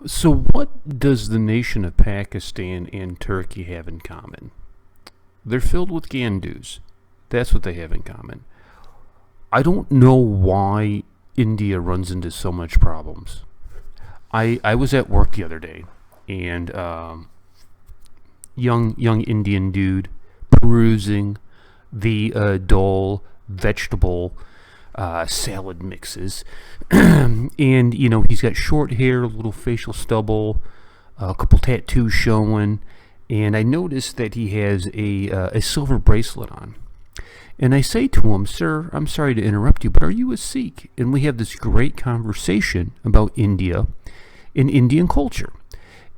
So, what does the nation of Pakistan and Turkey have in common? They're filled with Gandus. That's what they have in common. I don't know why India runs into so much problems. I was at work the other day, and young Indian dude perusing the dull vegetable salad mixes, and he's got short hair, a little facial stubble, a couple tattoos showing, and I noticed that he has a silver bracelet on. And I say to him, "Sir, I'm sorry to interrupt you, but are you a Sikh?" And we have this great conversation about India and Indian culture.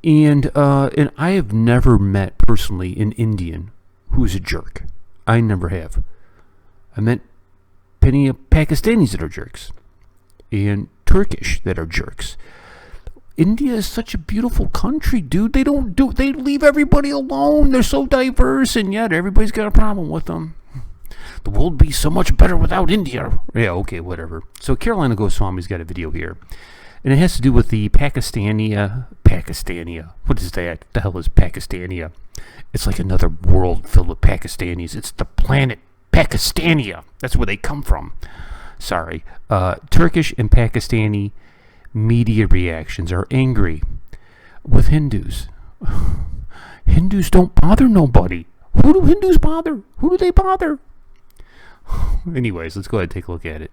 And I have never met personally an Indian who's a jerk. I never have. I met plenty of Pakistanis that are jerks, and Turkish that are jerks. India is such a beautiful country, dude. They leave everybody alone. They're so diverse, and yet everybody's got a problem with them. The world would be so much better without India. Yeah, okay, whatever. So Karolina Goswami's got a video here, and it has to do with the Pakistania. What is that? The hell is Pakistania? It's like another world filled with Pakistanis. It's the planet Pakistania. That's where they come from. Sorry. Turkish and Pakistani media reactions are angry with Hindus. Hindus don't bother nobody. Who do Hindus bother? Who do they bother? Anyways, let's go ahead and take a look at it.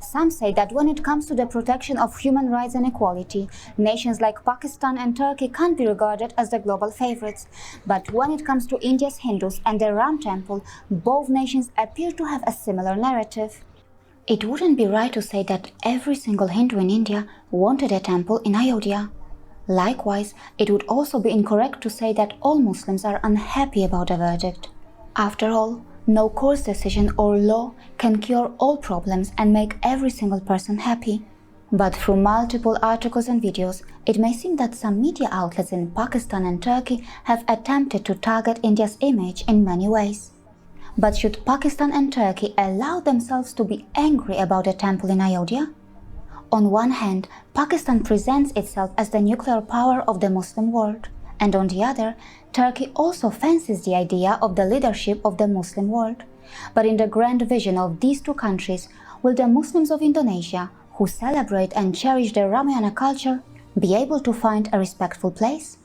Some say that when it comes to the protection of human rights and equality, nations like Pakistan and Turkey can't be regarded as the global favorites. But when it comes to India's Hindus and their Ram temple, both nations appear to have a similar narrative. It wouldn't be right to say that every single Hindu in India wanted a temple in Ayodhya. Likewise, it would also be incorrect to say that all Muslims are unhappy about the verdict. After all, no court's decision or law can cure all problems and make every single person happy. But through multiple articles and videos, it may seem that some media outlets in Pakistan and Turkey have attempted to target India's image in many ways. But should Pakistan and Turkey allow themselves to be angry about a temple in Ayodhya? On one hand, Pakistan presents itself as the nuclear power of the Muslim world, and on the other, Turkey also fancies the idea of the leadership of the Muslim world. But in the grand vision of these two countries, will the Muslims of Indonesia, who celebrate and cherish their Ramayana culture, be able to find a respectful place?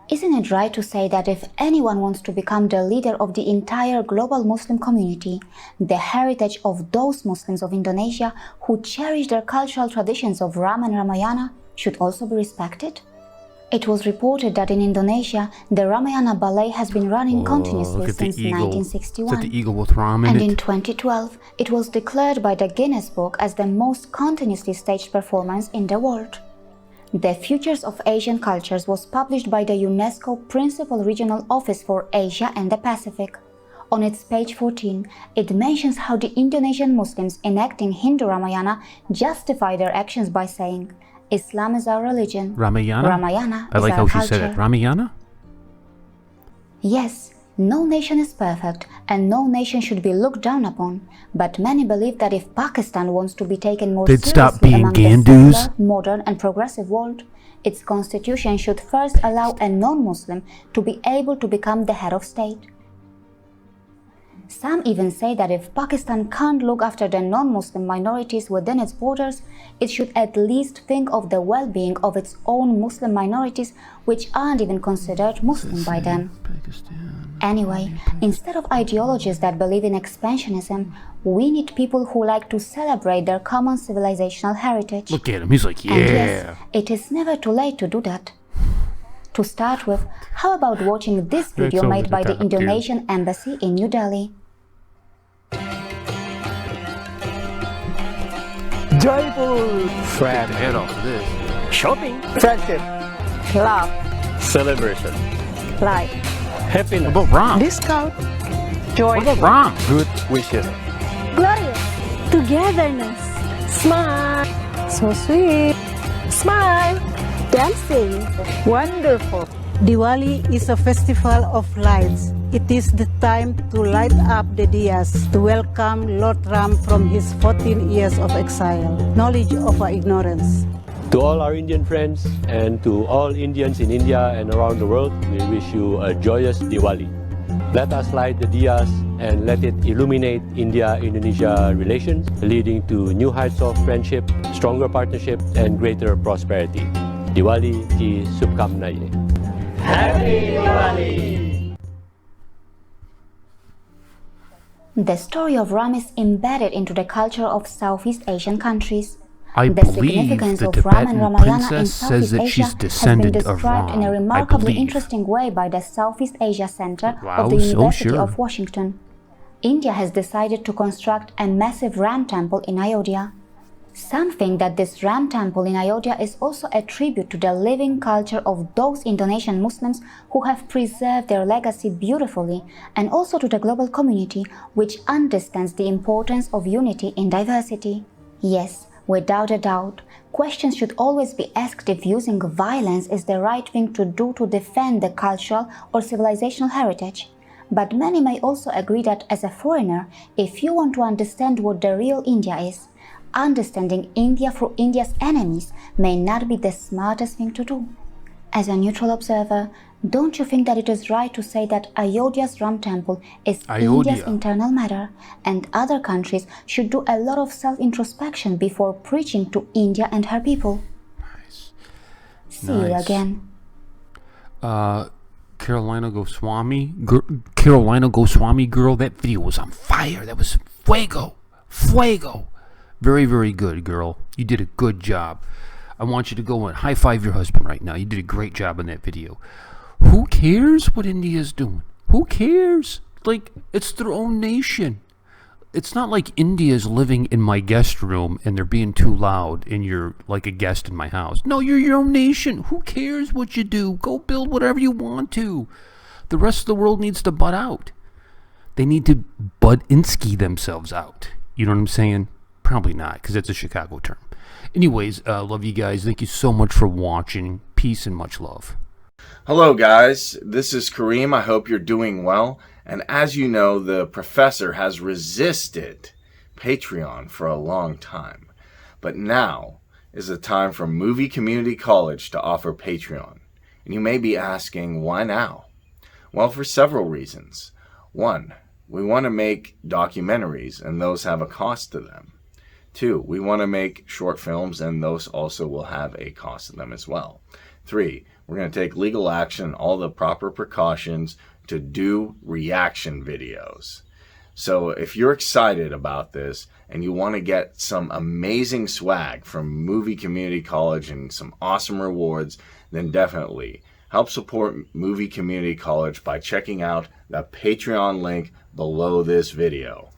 Isn't it right to say that if anyone wants to become the leader of the entire global Muslim community, the heritage of those Muslims of Indonesia who cherish their cultural traditions of Ram and Ramayana should also be respected? It was reported that in Indonesia, the Ramayana ballet has been running continuously since 1961. Is that the eagle with Ram in and it? In 2012, it was declared by the Guinness Book as the most continuously staged performance in the world. The Futures of Asian Cultures was published by the UNESCO Principal Regional Office for Asia and the Pacific. On its page 14, it mentions how the Indonesian Muslims enacting Hindu Ramayana justify their actions by saying, "Islam is our religion. Ramayana? Ramayana I is like our how culture." she said it. Ramayana? Yes, no nation is perfect and no nation should be looked down upon, but many believe that if Pakistan wants to be taken more They'd seriously stop being among the Gandus. secular, modern and progressive world, its constitution should first allow a non-Muslim to be able to become the head of state. Some even say that if Pakistan can't look after the non-Muslim minorities within its borders, it should at least think of the well-being of its own Muslim minorities, which aren't even considered Muslim by them. Anyway, instead of ideologies that believe in expansionism, we need people who like to celebrate their common civilizational heritage. Look at him. He's like, yeah. And yes, it is never too late to do that. To start with, how about watching this video over made the by the top, Indonesian Embassy in New Delhi? Joyful friend, Head off of this. shopping, friendship, Love, celebration, life, happiness, What about Ram? discount, joy, What about Ram? good wishes. glorious, togetherness, smile, so sweet, smile, dancing, wonderful. Diwali is a festival of lights. It is the time to light up the diyas to welcome Lord Ram from his 14 years of exile, knowledge of our ignorance. To all our Indian friends and to all Indians in India and around the world, we wish you a joyous Diwali. Let us light the diyas and let it illuminate India-Indonesia relations, leading to new heights of friendship, stronger partnership, and greater prosperity. Diwali ki Shubhkamnaye. Happy Diwali! The story of Ram is embedded into the culture of Southeast Asian countries. I The believe significance the of Ram and Tibetan Ramayana in princess says Southeast that Asia she's has been descendant of described in a Ram. I remarkably believe. interesting way by the Southeast Asia Center Wow, of the so University sure. of Washington. India has decided to construct a massive Ram temple in Ayodhya. Some think that this Ram temple in Ayodhya is also a tribute to the living culture of those Indonesian Muslims who have preserved their legacy beautifully, and also to the global community which understands the importance of unity in diversity. Yes, without a doubt, questions should always be asked if using violence is the right thing to do to defend the cultural or civilizational heritage. But many may also agree that as a foreigner, if you want to understand what the real India is, understanding India through India's enemies may not be the smartest thing to do. As a neutral observer, don't you think that it is right to say that Ayodhya's Ram temple is India's Ayodhya. internal matter, and other countries should do a lot of self-introspection before preaching to India and her people? Nice. See you Nice. again. Carolina Goswami, Carolina Goswami girl, that video was on fire. That was fuego. Very, very good, girl. You did a good job. I want you to go and high five your husband right now. You did a great job in that video. Who cares what India's doing? Who cares? Like, it's their own nation. It's not like India's living in my guest room and they're being too loud and you're like a guest in my house. No, you're your own nation. Who cares what you do? Go build whatever you want to. The rest of the world needs to butt out. They need to Budinsky themselves out. You know what I'm saying? Probably not, because it's a Chicago term. Anyways, love you guys. Thank you so much for watching. Peace and much love. Hello guys, this is Kareem. I hope you're doing well. And as you know, the professor has resisted Patreon for a long time. But now is the time for Movie Community College to offer Patreon. And you may be asking, why now? Well, for several reasons. One, we want to make documentaries and those have a cost to them. Two, we want to make short films and those also will have a cost to them as well. Three, we're going to take legal action, all the proper precautions to do reaction videos. So if you're excited about this and you want to get some amazing swag from Movie Community College and some awesome rewards, then definitely help support Movie Community College by checking out the Patreon link below this video.